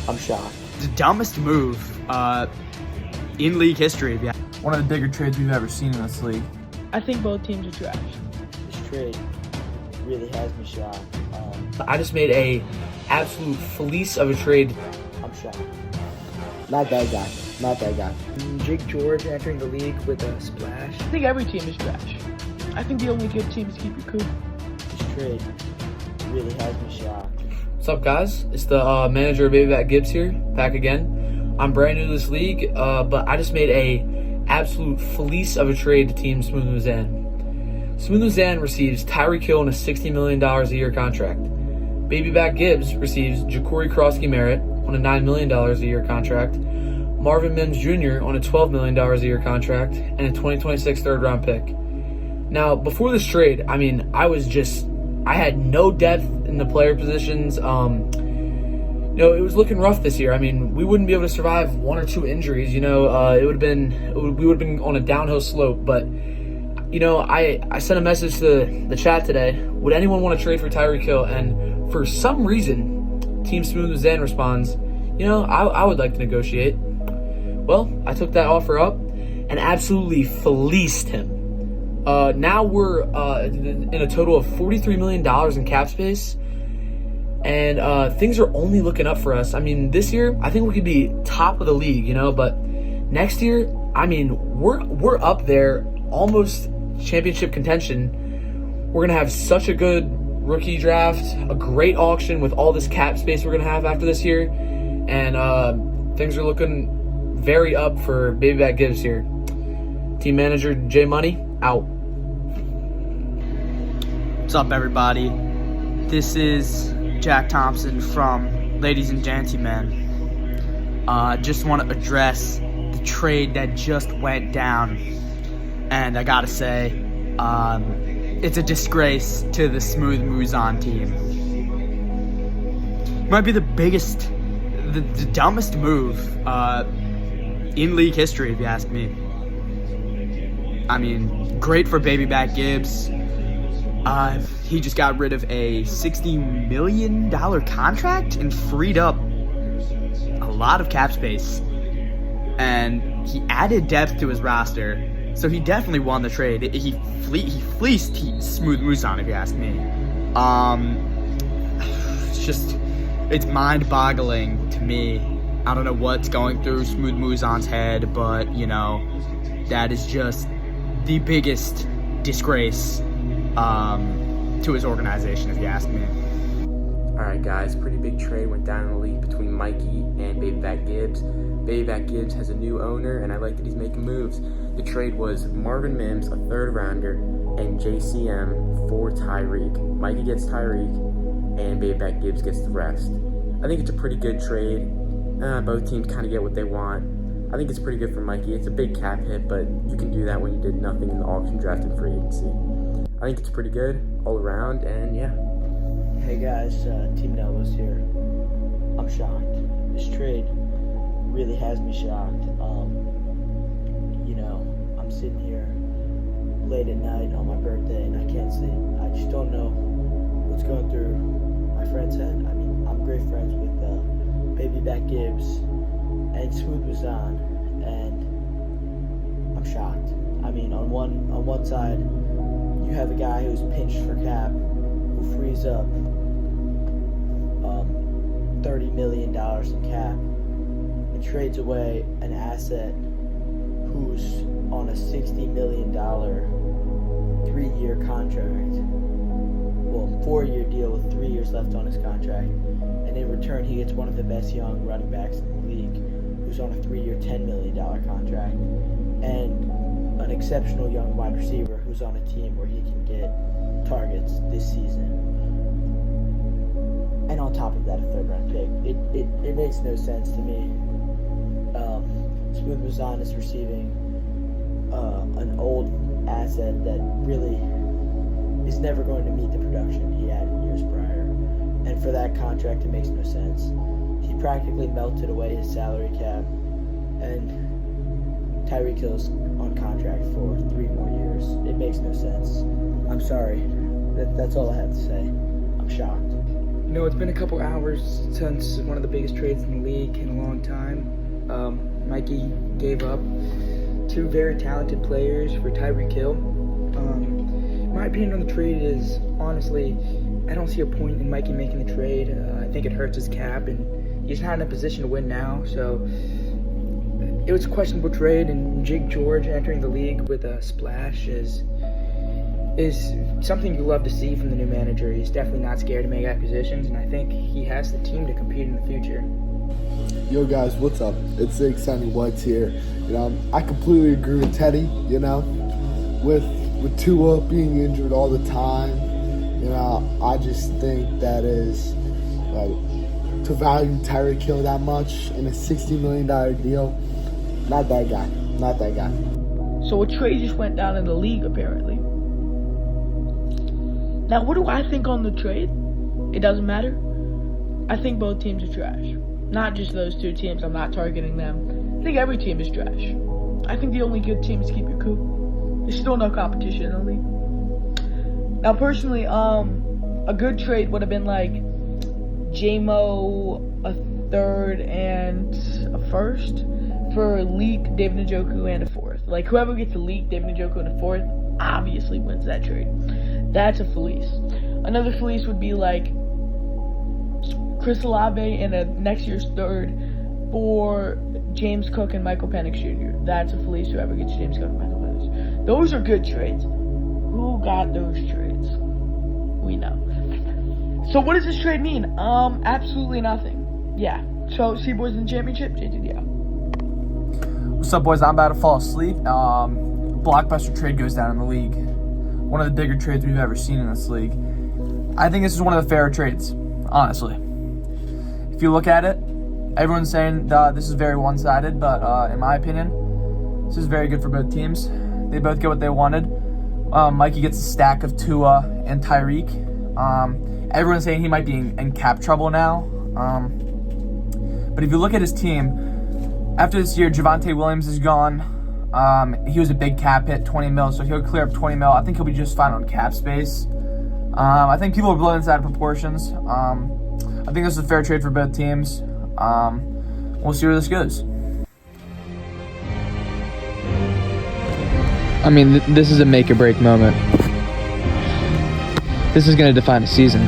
I'm shocked. The dumbest move in league history. Yeah. One of the bigger trades we've ever seen in this league. I think both teams are trash. This trade really has me shocked. I just made a absolute fleece of a trade. I'm shocked. Not that guy. Not that guy. Jake George entering the league with a splash. I think every team is trash. I think the only good team is keep your cool. This trade really has me shocked. What's up, guys? It's the manager of Baby Back Gibbs here, back again. I'm brand new to this league, but I just made a absolute fleece of a trade to Team Smooth Luzanne. Smooth Luzanne receives Tyreek Hill on a $60 million a year contract. Baby Back Gibbs receives Ja'Cory Krosky-Merritt on a $9 million a year contract, Marvin Mims Jr. on a $12 million a year contract, and a 2026 third-round pick. Now, before this trade, I had no depth in the player positions. It was looking rough this year. I mean, we wouldn't be able to survive one or two injuries. We would have been on a downhill slope. But I sent a message to the chat today. Would anyone want to trade for Tyreek Hill? And for some reason, Team Smooth Luzanne responds, I would like to negotiate. Well, I took that offer up and absolutely fleeced him. Now we're in a total of $43 million in cap space, and things are only looking up for us. I mean, this year I think we could be top of the league, but next year, I mean, we're up there, almost championship contention. We're gonna have such a good rookie draft, a great auction with all this cap space we're gonna have after this year, and things are looking very up for Baby Back Gibbs here. Team manager J Money out. What's up, everybody? This is Jack Thompson from Ladies and Gentlemen. Just want to address the trade that just went down, and I gotta say, it's a disgrace to the Smooth Muzan team. Might be the biggest, the dumbest move in league history, if you ask me. I mean, great for Baby Back Gibbs. He just got rid of a $60 million contract and freed up a lot of cap space. And he added depth to his roster, so he definitely won the trade. He fleeced Smooth Muzan, if you ask me. It's mind-boggling to me. I don't know what's going through Smooth Muzan's head, but, that is just the biggest disgrace to his organization, if you ask me. Alright guys, pretty big trade went down in the league between Mikey and Baby Back Gibbs. Baby Back Gibbs has a new owner, and I like that he's making moves. The trade was Marvin Mims, a third rounder, and JCM for Tyreek. Mikey gets Tyreek, and Baby Back Gibbs gets the rest. I think it's a pretty good trade. Both teams kind of get what they want. I think it's pretty good for Mikey. It's a big cap hit, but you can do that when you did nothing in the auction draft and free agency. I think it's pretty good all around, and yeah. Hey guys, Team Nello's here. I'm shocked. This trade really has me shocked. I'm sitting here late at night on my birthday and I can't sleep. I just don't know what's going through my friend's head. I mean, I'm great friends with Baby Back Gibbs and Smooth Luzanne, and I'm shocked. I mean, on one side, you have a guy who's pinched for cap, who frees up $30 million in cap and trades away an asset who's on a $60 million 3-year contract. Well, 4-year deal with 3 years left on his contract. And in return, he gets one of the best young running backs in the league, who's on a 3-year, $10 million contract. And an exceptional young wide receiver who's on a team where he can get targets this season. And on top of that, a third-round pick. It makes no sense to me. Smooth Muzan is receiving an old asset that really is never going to meet the production he had in years prior. And for that contract, it makes no sense. He practically melted away his salary cap, and Tyreek Hill's on contract for 3 more years. It makes no sense. I'm sorry. That's all I have to say. I'm shocked. No, it's been a couple hours since one of the biggest trades in the league in a long time. Mikey gave up two very talented players for Tyreek Hill. My opinion on the trade is, honestly, I don't see a point in Mikey making the trade. I think it hurts his cap, and he's not in a position to win now. So it was a questionable trade, and Jake George entering the league with a splash is something you love to see from the new manager. He's definitely not scared to make acquisitions, and I think he has the team to compete in the future. Yo guys, what's up? It's the Exciting Whites here. I completely agree with Teddy, with Tua being injured all the time. I just think that is to value Tyreek Hill that much in a $60 million deal. Not that guy. So a trade just went down in the league, apparently. Now, what do I think on the trade? It doesn't matter. I think both teams are trash. Not just those two teams. I'm not targeting them. I think every team is trash. I think the only good team is keep your coop. There's still no competition in the league. Now, personally, a good trade would have been like J-Mo, a third and a first for Leak, David Njoku, and a fourth. Like, whoever gets a Leak, David Njoku, and a fourth obviously wins that trade. That's a fleece. Another fleece would be like Chris Olave and a next year's third for James Cook and Michael Penix Jr. That's a fleece, whoever gets James Cook and Michael Penix. Those are good trades. Who got those trades? We know. So what does this trade mean? Absolutely nothing. Yeah. So, Seaboys in the championship? JTDL. What's up, boys? I'm about to fall asleep. Blockbuster Trade goes down in the league. One of the bigger trades we've ever seen in this league. I think this is one of the fairer trades, honestly. If you look at it, everyone's saying this is very one-sided, but in my opinion, this is very good for both teams. They both get what they wanted. Mikey gets a stack of Tua and Tyreek. Everyone's saying he might be in cap trouble now. But if you look at his team, after this year, Javonte Williams is gone. He was a big cap hit, 20 mil, so he'll clear up 20 mil. I think he'll be just fine on cap space. I think people are blowing this out of proportions. I think this is a fair trade for both teams. We'll see where this goes. I mean, this is a make or break moment. This is going to define a season.